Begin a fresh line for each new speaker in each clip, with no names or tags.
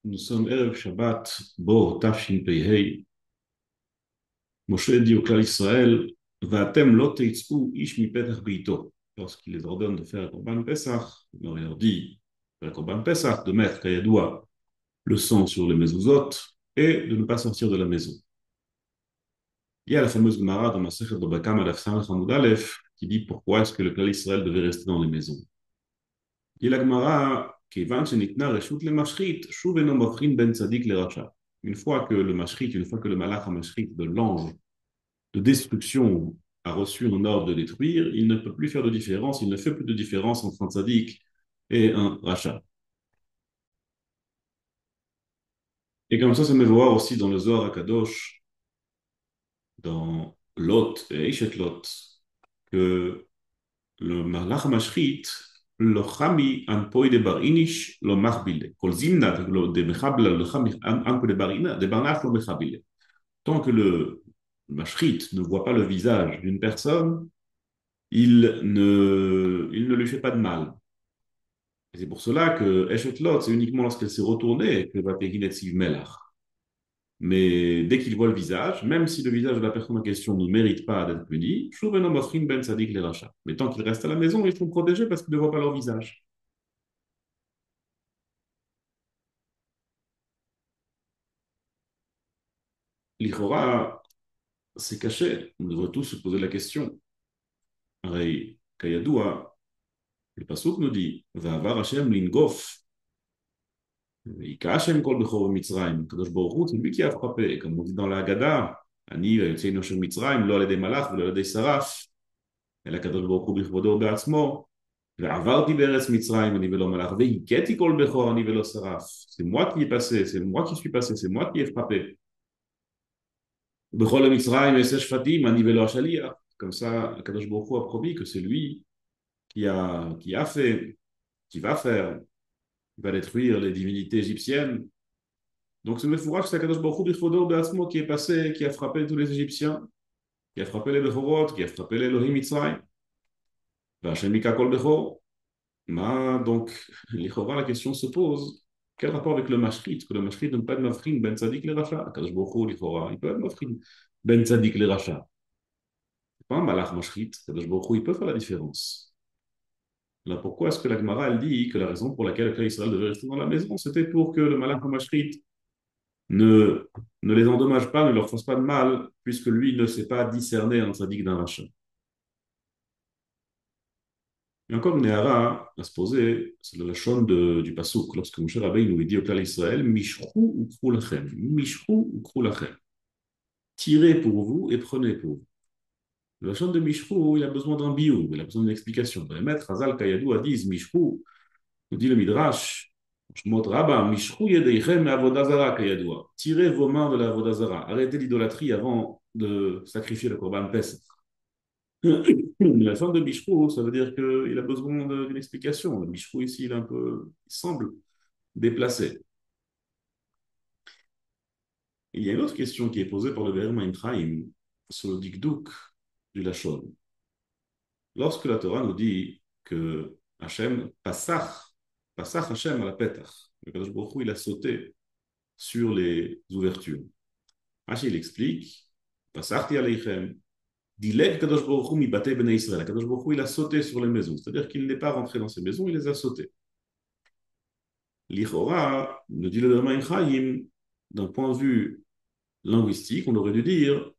Nous sommes Erev Shabbat, Bo Tafshin Pei. Moshe dit au clan Israël, Vatem lo teitzou ish mi petach beito. Lorsqu'il les ordonne de faire le Korban Pesach, il leur dit, faire le Korban Pesach, de mettre Kayadoua le sang sur les mezuzot et de ne pas sortir de la maison. Il y a la fameuse Gemara dans Masechet Baba Kama Daf Samach Amud Aleph qui dit pourquoi est-ce que le clan Israël devait rester dans les maisons. Il y a la Gemara, Kevan shenitna reshut le mashchit, shuv eno mafrin ben tzadik le racha. Une fois que le mashchit, une fois que le malach mashchit de l'ange de destruction a reçu un ordre de détruire, il ne peut plus faire de différence, il ne fait plus de différence entre un tzaddik et un rachat. Et comme ça me voir aussi dans le Zohar HaKadosh, dans Lot et Eshet Lot, que le malach mashchit, lo chami an poi de bar inish lo machbile. Kol zimna de mechabla lo chami an poi de bar ina, de barnach lo mechabile. Tant que le mashchit ne voit pas le visage d'une personne, il ne lui fait pas de mal. Et c'est pour cela que Eshet Lot, c'est uniquement lorsqu'elle s'est retournée que va Peginet Siv Melach. Mais dès qu'il voit le visage, même si le visage de la personne en question ne mérite pas d'être puni, Shuveno Mofrin Ben Sadik les rachats. Mais tant qu'ils restent à la maison, ils sont protégés parce qu'ils ne voient pas leur visage. L'Ichora, c'est caché. On devrait tous se poser la question. Arei, Kayadoua, le Pasuk nous dit, Va'avar Hashem lingof. Hashem kol bechor Mitzrayim. Kadosh Baruch Hu, c'est lui qui a frappé. Comme on dit dans la Haggadah, Ani yotzeinu shel Mitzrayim, lo al yedei malach, velo al yedei saraf. אלא הקדוש ברוך הוא בכבודו ובעצמו, ועברתי בארץ מצרים אני ולא מלאך, והכיתי כל בכור אני ולא שרף. C'est moi qui ai passé, c'est moi qui suis passé, c'est moi qui ai frappé. בכל המצרים אעשה שפטים אני ולא השליח. Comme ça, הקדוש ברוך הוא a promis que c'est lui qui a fait, qui va faire, qui va détruire les divinités égyptiennes. Donc ce Mefourach, c'est Akadosh Baruch Hu B'Chvodo Be'atzmo qui est passé, qui a frappé tous les Égyptiens, qui a frappé les Bechorot, qui a frappé les Elohim Mitzrayim. V'Hashem Mika Kol Bechor. Donc, la question se pose, quel rapport avec le mashrit? Que le mashrit ne peut pas être mafrin ben tzadik le racha. Kadosh Baruch Hu, il peut être mafrin ben tzadik le racha. C'est pas un malach mashrit. Kadosh Baruch Hu, il peut faire la différence. Là, pourquoi est-ce que la Gemara, elle dit que la raison pour laquelle le clan Israël devait rester dans la maison, c'était pour que le malach mashrit ne, ne les endommage pas, ne leur fasse pas de mal, puisque lui ne sait pas discerner un tzadik d'un racha. Et encore une Néhara à se poser, c'est le lachon du Passouk, lorsque Moshe Rabbeinu nous dit au clan Israël, Mishru ou krou lachem, Mishru ou krou lachem. Tirez pour vous et prenez pour vous. Le lachon de Mishru, il a besoin d'un biou, il a besoin d'une explication. Le maître Hazal Kayadou a dit, Mishru, nous dit le Midrash, Shmot Rabba, Mishru yedeichem avodazara Kayadoua. Tirez vos mains de la avodazara. Arrêtez l'idolâtrie avant de sacrifier le Korban Pesach. La fin de Bishrou, ça veut dire qu'il a besoin d'une explication. Le Bishrou ici, il semble déplacé. Il y a une autre question qui est posée par le Be'er Maim Chaim sur le dikdouk du Lachon. Lorsque la Torah nous dit que Hachem passach Hachem à la petach, le Kadosh Baruch Hu, il a sauté sur les ouvertures. Hachem, il explique, passachti aleichem, Dilek Kadosh Baruch Hu mi batei bnei Israël. Kadosh Baruch Hu, il a sauté sur les maisons. C'est-à-dire qu'il n'est pas rentré dans ces maisons, il les a sautées. L'Ichora, nous dit le Dharma Chaim, d'un point de vue linguistique, on aurait dû dire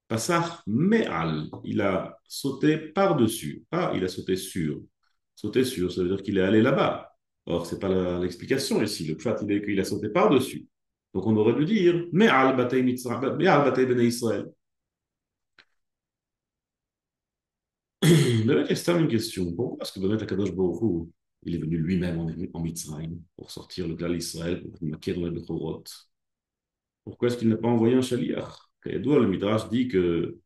Passach me'al. Il a sauté par-dessus. Pas il a sauté sur. Sauter sur, ça veut dire qu'il est allé là-bas. Or, ce n'est pas l'explication ici. Le pshat, il est qu'il a sauté par-dessus. Donc, on aurait dû dire me'al batei bnei Israël. Le mec, c'est une question. Pourquoi est-ce que Benet Akadosh Baruch Hu, il est venu lui-même en Mitzrayim pour sortir le Klal Israël, pour maquer le Bechorot? Pourquoi est-ce qu'il n'a pas envoyé un shaliach? Kayadoua, le Midrash dit que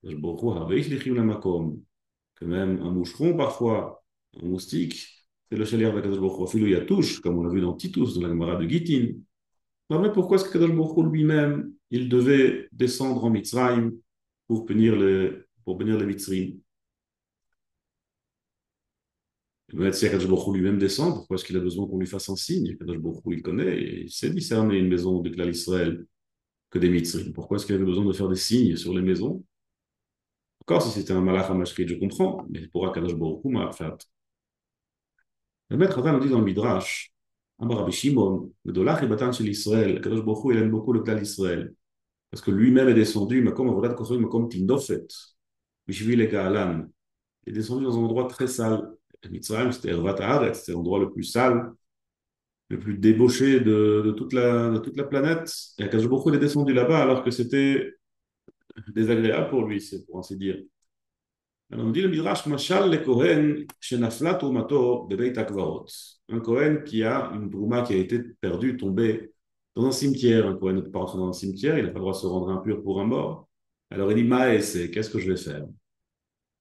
Akadosh Baruch Hu avait ishlichim lamakom, que même un moucheron parfois, un moustique, c'est le shaliach d'Akadosh Baruch Hu. Philo Yatouche, comme on l'a vu dans Titus, dans la Gemara de Gittin. Non, mais pourquoi est-ce que Akadosh Baruch Hu lui-même, il devait descendre en Mitzrayim pour bénir les Mitzrim? Mais si Akadosh Baruch Hu lui-même descend, pourquoi est-ce qu'il a besoin qu'on lui fasse un signe? Akadosh Baruch Hu, il connaît, et il sait discerner une maison de Klal Israël que des Mitzrim. Pourquoi est-ce qu'il avait besoin de faire des signes sur les maisons? Encore si c'était un malach hamashrit, je comprends, mais pour Akadosh Baruch Hu, ma'afat. Le maître Ratan nous dit dans le Midrash, Amar Rabbi Shimon, le dolach et batan shel Israël, Akadosh Baruch Hu, il aime beaucoup le Klal Israël, parce que lui-même est descendu, makom avodat kochim, makom tindofet, bishvil et ga'alan. Il est descendu dans un endroit très sale. Mitzrayim, c'était Ervat Haaretz, c'était l'endroit le plus sale, le plus débauché de toute la planète. Et Akadosh Baruch Hu, il est descendu là-bas alors que c'était désagréable pour lui, c'est pour ainsi dire. Alors on dit le Midrash, Mashal le Kohen, Shenafla Trumato, Bebeit Akvarot. Un Kohen qui a une Trouma qui a été perdue, tombée dans un cimetière. Un Kohen ne peut pas rentrer dans un cimetière, il n'a pas le droit de se rendre impur pour un mort. Alors il dit, Maëse, qu'est-ce que je vais faire?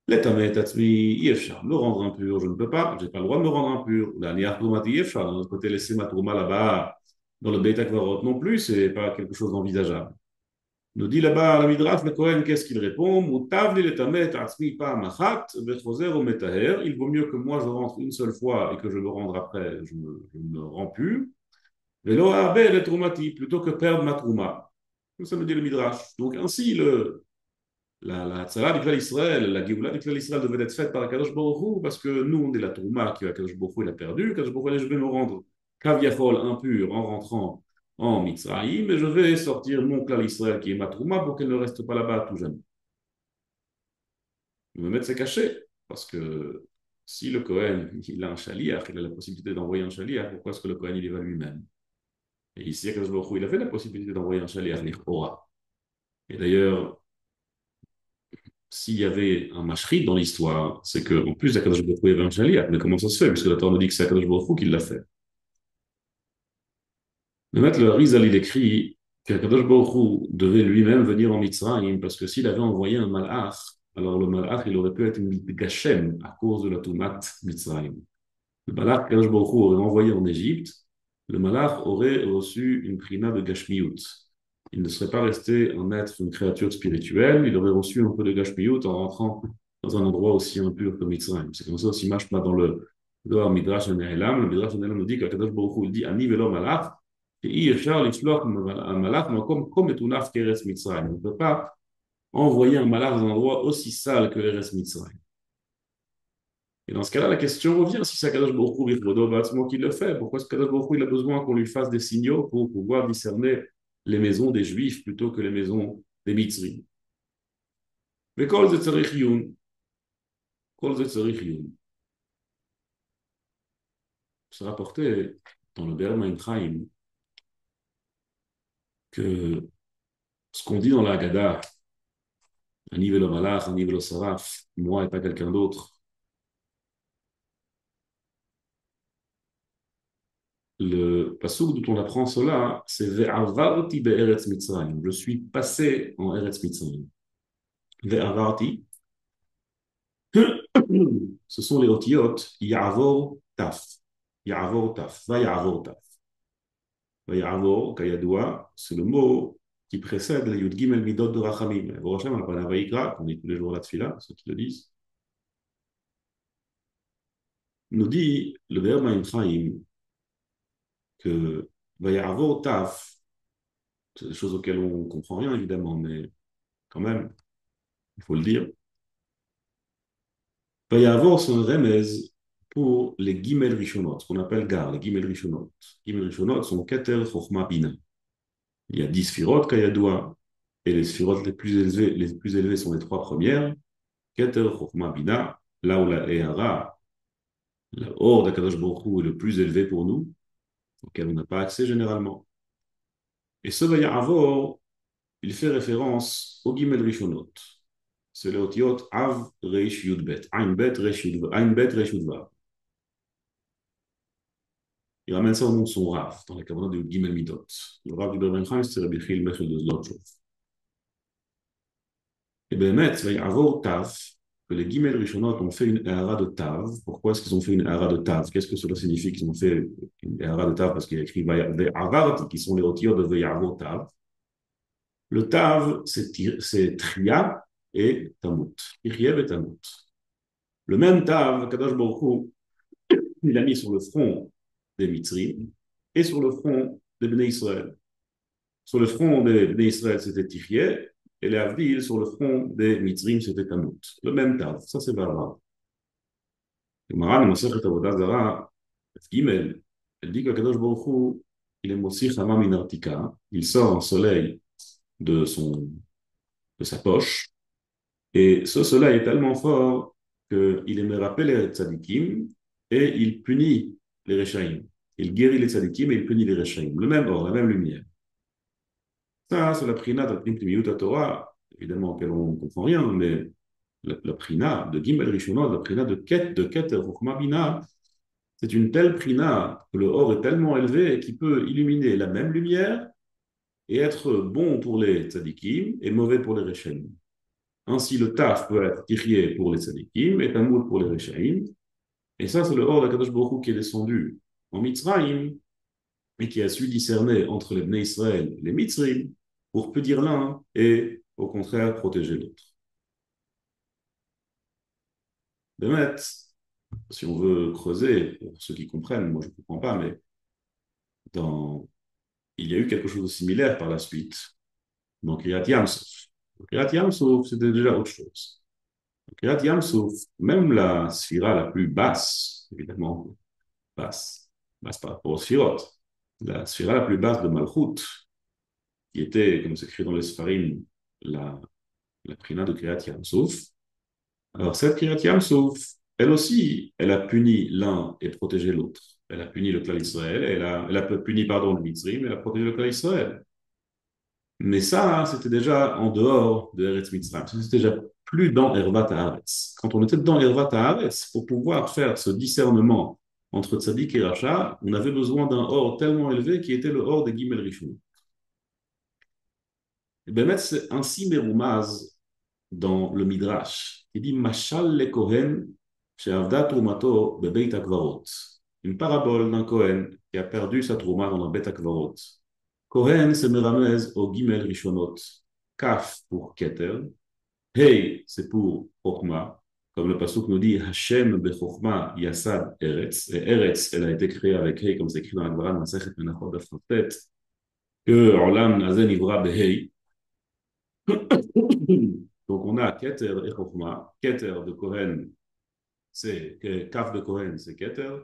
L'etamet atzmi, yefshar, me rendre impur, je ne peux pas, je n'ai pas le droit de me rendre impur. La niar Troumati yefshar, d'un autre côté, laisser ma Trouma là-bas, dans le Beit Akvarot non plus, c'est pas quelque chose d'envisageable. Nous dit là-bas la Midrash, le Kohen, qu'est-ce qu'il répond? Il vaut mieux que moi je rentre une seule fois et que je me rende après, je me rends pur. Plutôt que perdre ma trouma. Ça me dit le Midrash. Donc ainsi, la tzara du Klal Israël, la Géoula du Klal Israël devait être faite par Kadosh Baruch Hu, parce que nous, on est la trouma que Kadosh Baruch Hu il a perdu. Kadosh Baruch Hu, je vais me rendre kaviachol impur en rentrant en Mitzrayim, et je vais sortir mon Klal Israël qui est ma trouma pour qu'elle ne reste pas là-bas tout jamais. Me mettre c'est caché, parce que si le Kohen il a un chaliach, il a la possibilité d'envoyer un chaliach, pourquoi est-ce que le Kohen il y va lui-même? Et ici, Kadosh Baruch Hu, il avait la possibilité d'envoyer un chaliach, l'Ichora. Et d'ailleurs, s'il y avait un mashrit dans l'histoire, c'est qu'en plus d'Akadosh Baruch Hu, il y avait un shaliach. Mais comment ça se fait? Puisque la Torah nous dit que c'est Akadosh Baruch Hu qui l'a fait. Le maître le Harizal, il écrit qu'Akadosh Baruch Hu devait lui-même venir en Mitzrayim, parce que s'il avait envoyé un malach, alors le malach, il aurait pu être une Gashem à cause de la Tumat Mitzrayim. Le malach qu'Akadosh Baruch Hu aurait envoyé en Égypte, le malach aurait reçu une prina de Gashmiut. Il ne serait pas resté un être, une créature spirituelle, il aurait reçu un peu de Gashmiut en rentrant dans un endroit aussi impur que Mitzrayim. C'est comme ça aussi, marche pas dans le Midrash Nehelam. Le Midrash Nehelam nous dit qu'Akadosh Baruch Hu il dit Ani velo malach, et Yeshar l'ishloch un malach, mais comme etunaf keres Mitzrayim. On ne peut pas envoyer un malach dans un endroit aussi sale que Eretz Mitzrayim. Et dans ce cas-là, la question revient si c'est Akadosh Baruch Hu Birkodo Batzmo qui le fait. Pourquoi est-ce qu'Akadosh Baruch Hu il a besoin qu'on lui fasse des signaux pour pouvoir discerner les maisons des Juifs plutôt que les maisons des Mitzrim? Mais Kol Zetzerich Yun, Kol Zetzerich Yun. C'est rapporté dans le Be'er Maim Chaim que ce qu'on dit dans la Haggadah, un niveau malach, un niveau saraf, moi et pas quelqu'un d'autre, le passouk dont on apprend cela, c'est Ve'avarti be'eretz Mitzrayim. Je suis passé en Eretz Mitzrayim. Ve'avarti, ce sont les otiyot Ya'avor Taf. Ya'avor Taf. Va'ya'avor Taf. Va'ya'avor, Kayadoua, c'est le mot qui précède les Yud Gimel Midot de Rachamim. Au Rachamim, on appelle la Vaïkra, qu'on dit tous les jours la Tfila, ceux qui le disent. Nous dit le Be'er Maim Chaim que Va'ya'avor Taf, c'est des choses auxquelles on ne comprend rien évidemment, mais quand même, il faut le dire. Va'ya'avor, c'est un remez pour les Gimel Rishonot, ce qu'on appelle Gar, les Gimel Rishonot. Gimel Rishonot sont Keter Chochma Bina. Il y a 10 sphirotes, Kayadoua, et les sphirotes les plus élevées sont les trois premières. Keter Chochma Bina, là où la Ehara, la Or d'Akadosh Baruch Hu est le plus élevé pour nous, auquel on n'a pas accès généralement. Et ce Va'ya'avor, il fait référence au Gimel Rishonot. C'est le Otiot Av Reish Yudbet. Ein Bet Reish Yudvav. Il ramène ça au nom de son Rav, dans la Kavanah de Gimel Midot. Le Rav du Berbenchaim, c'est Rabbi Chil Mechel de Zlotchov. Et bien, il va y avoir Tav, que les Gimel Rishonot ont fait une Ehara de Tav. Pourquoi est-ce qu'ils ont fait une Ehara de Tav? Qu'est-ce que cela signifie qu'ils ont fait une Ehara de Tav? Parce qu'il y a écrit Ve'avart, qui sont les otiyot de Ve'yavot Tav. Le Tav, c'est Tria et Tamut. Iriev et Tamut. Le même Tav, Kadosh Baruch Hu, il a mis sur le front des Mitzrim et sur le front des Bnei Israël. Sur le front des Bnei Israël, c'était Tichier, et les Avdil, sur le front des Mitzrim, c'était Kamut. Le même cadre, ça c'est Barbara. Gemara, le Masechet Avodah Zara, Gimel, elle dit que Kadosh Baruch Hu, il est Motzi Chama min Artika, il sort un soleil de, de sa poche, et ce soleil est tellement fort qu'il aime rappeler les tzadikim et il punit les Rechaïm. Il guérit les tzadikim et il punit les Rechaïm. Le même or, la même lumière. Ça, c'est la prina de Pnimiyut Torah, évidemment, auquel on ne comprend rien, mais la prina de Gimel Rishonot, la prina de Keter Chokhmah Bina, c'est une telle prina que le or est tellement élevé qu'il peut illuminer la même lumière et être bon pour les tzadikim et mauvais pour les Rechaïm. Ainsi, le taf peut être tiré pour les tzadikim et tamoul pour les Rechaïm. Et ça, c'est le or d'Akadosh Baruch Hu qui est descendu en Mitzrayim et qui a su discerner entre les Bnei Israël et les Mitzrim pour punir l'un et, au contraire, protéger l'autre. Bémet, si on veut creuser, pour ceux qui comprennent, moi je ne comprends pas, mais dans... il y a eu quelque chose de similaire par la suite dans Kriyat Yamsuf. Kriyat Yamsuf, c'était déjà autre chose. Kriyat Yamsuf, même la sphira la plus basse, évidemment, basse par rapport aux sphirotes, la sphira la plus basse de Malchut, qui était, comme c'est écrit dans les Sfarim, la, la prina de Kriyat Yamsuf. Alors cette Kriyat Yamsuf, elle aussi, elle a puni l'un et protégé l'autre. Elle a puni le clan Israël, elle a puni, pardon, le Mitzrim, elle a protégé le clan Israël. Mais ça, c'était déjà en dehors de Eretz Mitzrayim. C'était déjà plus dans Ervat Haaretz. Quand on était dans Ervat Haaretz, pour pouvoir faire ce discernement entre Tzadik et Racha, on avait besoin d'un or tellement élevé qui était le or des Gimel Rishon. Et bien, c'est ainsi Meroumaz dans le Midrash. Il dit Mashal le Kohen, she'avda trumato bebeit akvarot. Une parabole d'un Kohen qui a perdu sa trouma dans un beit akvarot. Kohen, c'est Meramez au Gimel Rishonot. Kaf pour Keter. Hey, c'est pour Chokhmah. Comme le pasuk nous dit, Hashem bechokhmah yasad Eretz. Et Eretz, elle a été créée avec Hey, comme c'est écrit dans la Gemara, dans Masechet Menachot Daf que Olam Nazen Ivra Behei. Donc on a Keter et Chokhmah. Keter de Kohen, c'est Kaf de Kohen, c'est Keter.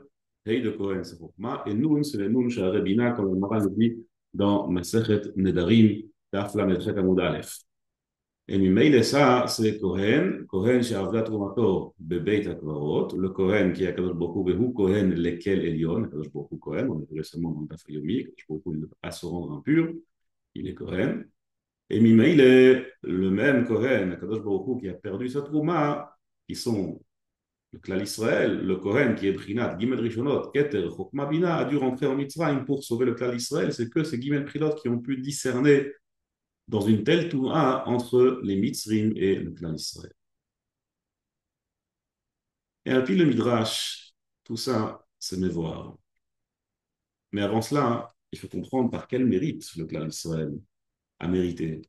Hey de Kohen, c'est Chokhmah. Et Nun, c'est le Nun Sha'arebina, comme le Gemara nous dit dans Masechet Nedarim, Daf Lamed Amud Aleph. Et Mimeïle, ça, c'est Kohen, Kohen she'avda trumato bebeit hakvarot, le Kohen qui est Akadosh Baruch Hu, Behu Kohen lekel Elion, Akadosh Baruch Hu Kohen, on a vu récemment dans le Daf Yomi, Akadosh Baruch Hu, il ne peut pas se rendre impur, il est Kohen. Et Mimeïle, le même Kohen, Akadosh Baruch Hu, qui a perdu sa trouma, qui sont le Klal Israël, le Kohen qui est Brinat, Gimel Rishonot, Keter, Chokhmah Bina, a dû rentrer en Mitzrayim pour sauver le Klal Israël, c'est que ces Gimel Prilot qui ont pu discerner dans une telle touma entre les Mitzrim et le clan Israël. Et puis le Midrash, tout ça, c'est mévoir. Mais avant cela, il faut comprendre par quel mérite le clan Israël a mérité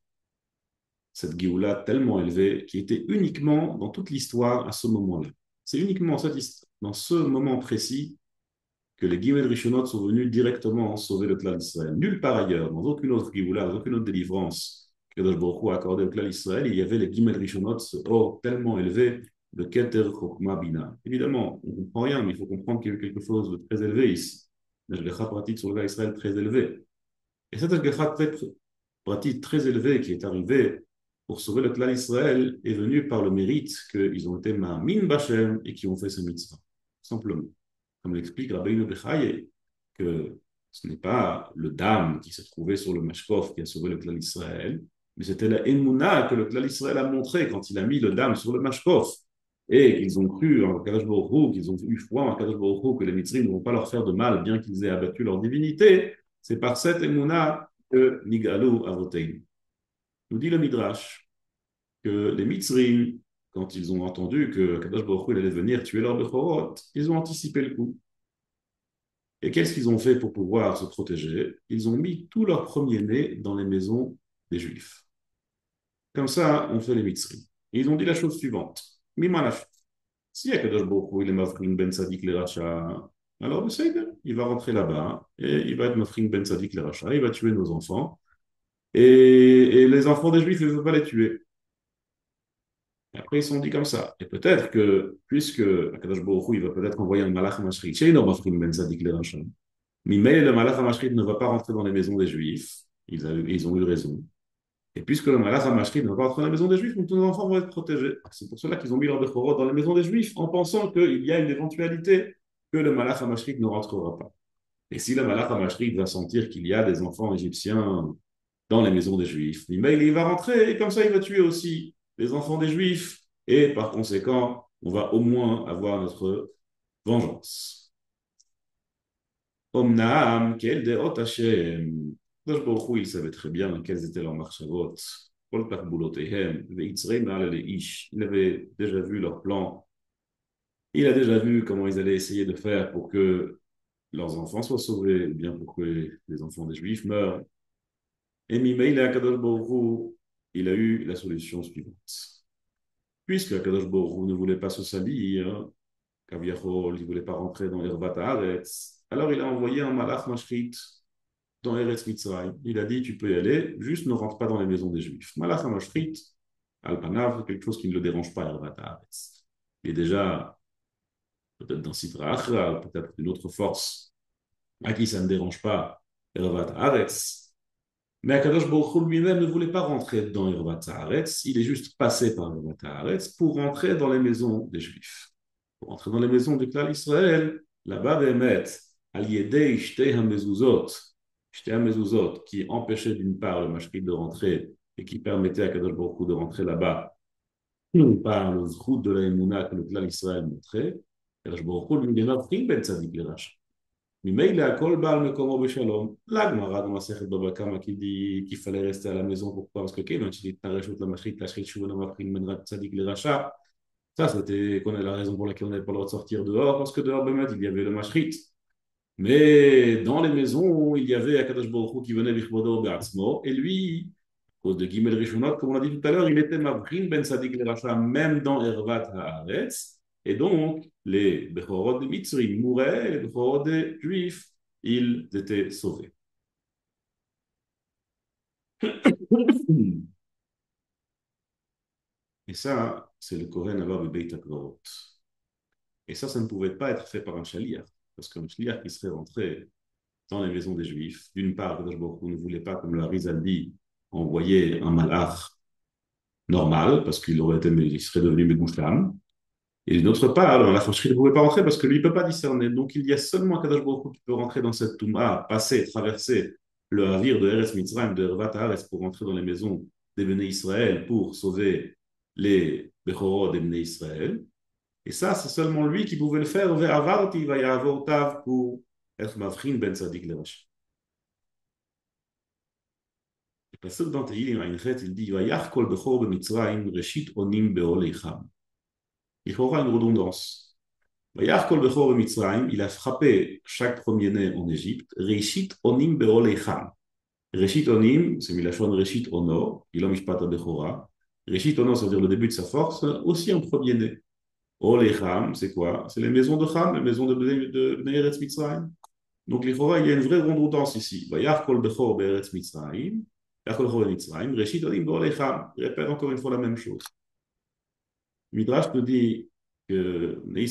cette Géoula tellement élevée qui était uniquement dans toute l'histoire à ce moment-là. C'est uniquement dans ce moment précis que les Gimel Rishonot sont venus directement sauver le clan d'Israël. Nulle part ailleurs, dans aucune autre Géoula, dans aucune autre délivrance que Kadosh Baruch Hu a accordé au clan d'Israël, il y avait les Gimel Rishonot, ce or tellement élevé de Keter Chokhmah Bina. Évidemment, on ne comprend rien, mais il faut comprendre qu'il y a eu quelque chose de très élevé ici. Une Ashgacha pratique sur le clan d'Israël très élevé. Et cette Ashgacha pratique très élevée qui est arrivée pour sauver le clan d'Israël est venue par le mérite qu'ils ont été Ma'amin Bachem et qui ont fait ce mitzvah. Simplement. Comme l'explique Rabbeinu Bechaye, que ce n'est pas le dam qui s'est trouvé sur le Mashkov qui a sauvé le clan d'Israël, mais c'était la Emouna que le clan d'Israël a montré quand il a mis le dam sur le Mashkov. Et qu'ils ont cru en Kadosh Baruch Hu, qu'ils ont eu foi en Kadosh Baruch Hu, que les Mitzrim ne vont pas leur faire de mal, bien qu'ils aient abattu leur divinité. C'est par cette Emouna que Nigalou Avotein. Nous dit le Midrash que les Mitzrim, quand ils ont entendu que Kadosh Baruch Hu allait venir tuer leur Bechorot, ils ont anticipé le coup. Et qu'est-ce qu'ils ont fait pour pouvoir se protéger? Ils ont mis tous leurs premiers-nés dans les maisons des Juifs. Comme ça, on fait les Mitzrim. Et ils ont dit la chose suivante. Mimalach. Si Akadosh Baruch Hu, il est mafrin ben sadik le racha, Alors, il va rentrer là-bas et il va être Mafring Ben Sadik le Racha, il va tuer nos enfants. Et les enfants des Juifs, il ne veut pas les tuer. Et après, ils se sont dit comme ça. Et peut-être que, puisque Akadosh Baruch Hu, il va peut-être envoyer un Malach HaMashrit, chez Mafring Ben Sadik le Racha. Mais le Malach HaMashrit ne va pas rentrer dans les maisons des Juifs. Ils ont eu raison. Et puisque le Malach HaMashrit ne va pas rentrer dans la maison des Juifs, donc tous nos enfants vont être protégés. C'est pour cela qu'ils ont mis leur Bechorot dans les maisons des Juifs, en pensant qu'il y a une éventualité que le Malach HaMashrit ne rentrera pas. Et si le Malach HaMashrit va sentir qu'il y a des enfants égyptiens dans les maisons des Juifs, il va rentrer et comme ça il va tuer aussi les enfants des Juifs. Et par conséquent, on va au moins avoir notre vengeance. Omnaam, quel deot Hashem. Kadosh Baruch Hu, il savait très bien quelles étaient leurs marchavot. Kol tachbulotehem, veitzrei ma'al ish. Il avait déjà vu leur plan. Il a déjà vu comment ils allaient essayer de faire pour que leurs enfants soient sauvés, ou bien pour que les enfants des Juifs meurent. Et Mimeil et Akadosh Baruch Hu, il a eu la solution suivante. Puisque Akadosh Baruch Hu ne voulait pas se salir, Kaviachol, il ne voulait pas rentrer dans Hervat Haaretz, alors il a envoyé un malach mashrit dans Eretz Mitzrayim. Il a dit, tu peux y aller, juste ne rentre pas dans les maisons des Juifs. Malach mashrit, Alpanav, quelque chose qui ne le dérange pas, Hervat Haaretz. Il est déjà peut-être dans Sitra Achra, peut-être une autre force à qui ça ne dérange pas, Hervat Haaretz. Mais Akadosh Baruch Hu lui-même ne voulait pas rentrer dans Hervat Haaretz, il est juste passé par Hervat Haaretz pour rentrer dans les maisons des Juifs. Pour rentrer dans les maisons du clan Israël, là-bas, Bémet, Al-Yedei Shtei HaMezuzot, Shtei HaMezuzot, qui empêchait d'une part le mashrit de rentrer et qui permettait à Kadosh Baruch Hu de rentrer là-bas par le zchut de la Emouna que le clan Israël montrait, Kadosh Baruch Hu lui donna pris Ben Tzadik le Racha. ממילא הכל בא על מקומו בשלום. לגמרא במסכת בבא קמא qui dit qu'il fallait rester à la maison. Pourquoi? Parce que כיוון שניתנה רשות למשחית להשחית שוב למבחין בין צדיק לרשע. Ça, c'était qu'on a la raison pour laquelle on n'avait pas le droit de sortir dehors, parce que dehors, il y avait le mashrit. Mais dans les maisons, il y avait Akadosh Baruch Hu qui venait Bichbodo Be'atzmo, et lui, à cause de Gimel Rishonot, comme on l'a dit tout à l'heure, il était Mavrin Ben Sadik le Racha, même dans Hervat Haaretz, et donc les Bechorot de Mitzrim mouraient, les Bechorot des Juifs, ils étaient sauvés. Et ça, c'est le Kohen alors de Beit HaKvorot. Et ça ne pouvait pas être fait par un chaliar, parce qu'un chaliar qui serait rentré dans les maisons des Juifs, d'une part, Kadosh Baruch Hu ne voulait pas, comme le Harizal dit, envoyer un malach normal, parce il serait devenu Megouchlam, et d'autre part, le malach ne pouvait pas rentrer parce que lui ne peut pas discerner. Donc il y a seulement Kadosh Baruch Hu qui peut rentrer dans cette Touma, passer, traverser le Havir de Eretz Mitzrayim, de Hervat Haaretz, pour rentrer dans les maisons des Béné Israël, pour sauver les Bechorot des Béné Israël. Et ça, c'est seulement lui qui pouvait le faire. Ve'avarti va'yavor tav pour être mavrin ben tzadik lerash. Le pasuk dans Tehillim Aïnchet, il dit Vayach kol bechor b'Mitzrayim reshit onim be'oleicham. Il y aura une redondance. Vayach kol bechor b'Mitzrayim, il a frappé chaque premier-né en Égypte. Reshit onim be'oleicham. Reshit onim, c'est Milachon reshit ono, il a mishpat bechora. Reshit ono, ça veut dire le début de sa force, aussi un premier-né. Oh, les Cham, c'est quoi? C'est les maisons de Cham, les maisons de Bnei Eretz Mitzrayim. Donc, il y a une vraie redondance ici. Vayach kol bechor be'eretz Mitzrayim, vayach kol bechor be'Mitzrayim, reshit onim be'ol Cham. Il répète encore une fois la même chose. Midrash nous dit que Bnei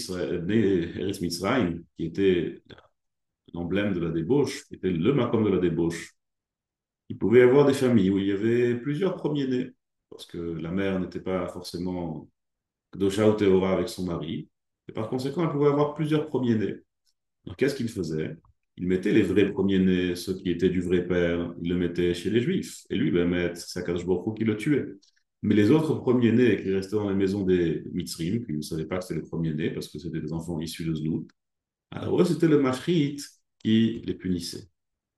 Eretz Mitzrayim, qui était l'emblème de la débauche, était le makom de la débauche, il pouvait y avoir des familles où il y avait plusieurs premiers-nés, parce que la mère n'était pas forcément Kdosha ou Théora avec son mari, et par conséquent, elle pouvait avoir plusieurs premiers-nés. Donc, qu'est-ce qu'il faisait? Il mettait les vrais premiers-nés, ceux qui étaient du vrai père, il le mettait chez les Juifs. Et lui, ben, c'est Akadosh Baruch Hu qui le tuait. Mais les autres premiers-nés qui restaient dans les maisons des Mitzrim, qui ne savaient pas que c'était les premiers-nés, parce que c'était des enfants issus de Zlout, alors eux, c'était le Mashrit qui les punissait.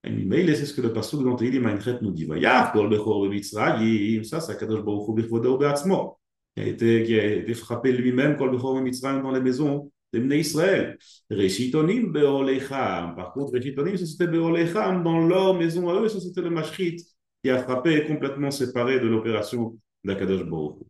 Mais c'est ce que le pasteur dans Tehillim Aïnchet nous dit. Vayach kol bechor b'Mitzrayim, ça, c'est Akadosh Baruch Hu b'chvodo be'atzmo, qui a été frappé lui-même kol bechor b'Mitzrayim dans les maisons des Bnei Israël. Reshitonim be'olecham. Par contre, Reshitonim, ça c'était be'olecham dans leur maison à eux, ça c'était le Mashrit qui a frappé complètement séparé de l'opération d'Akadosh Baruch Hu.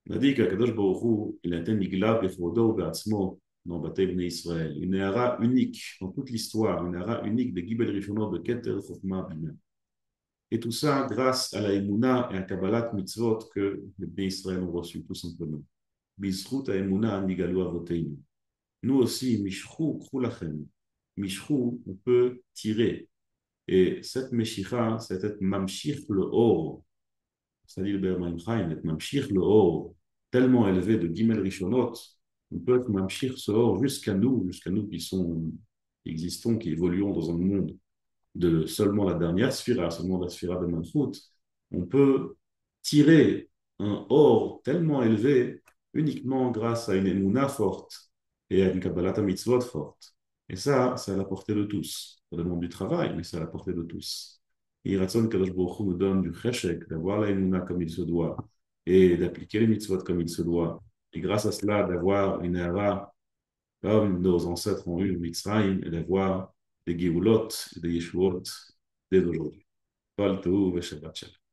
On a dit qu'Akadosh Baruch Hu, il a été nigla b'chvodo be'atzmo dans Bataille Bnei Israël, une era unique dans toute l'histoire, une era unique des Gibel Rishonot de Keter Chokhmah Bina. Et tout ça grâce à la Emouna et à Kabbalat Mitzvot que les Bnei Israël ont reçu, tout simplement. Bizrut Emouna Nigalu Avoteinu. Nous aussi, Mishru Krulachem. Mishru, on peut tirer. Et cette Meshicha, c'est être Mamshir le Or. C'est-à-dire le Bermaim Chaim, être Mamshir le Or, tellement élevé de Gimel Rishonot, on peut être Mamshir ce Or jusqu'à nous qui sont, qui existons, qui évoluons dans un monde de seulement la dernière sphira, seulement la sphira de Malchut, on peut tirer un or tellement élevé uniquement grâce à une émouna forte et à une Kabbalat mitzvot forte. Et ça, c'est à la portée de tous. Ça demande du travail, mais c'est à la portée de tous. Et Ratson Kadosh Baruch Hu nous donne du cheshek, d'avoir la émouna comme il se doit et d'appliquer les mitzvot comme il se doit. Et grâce à cela, d'avoir une era comme nos ancêtres ont eu le Mitzrayim et d'avoir des Géoulot et des Yeshuot dès aujourd'hui. Kol Tov et Shabbat Shalom.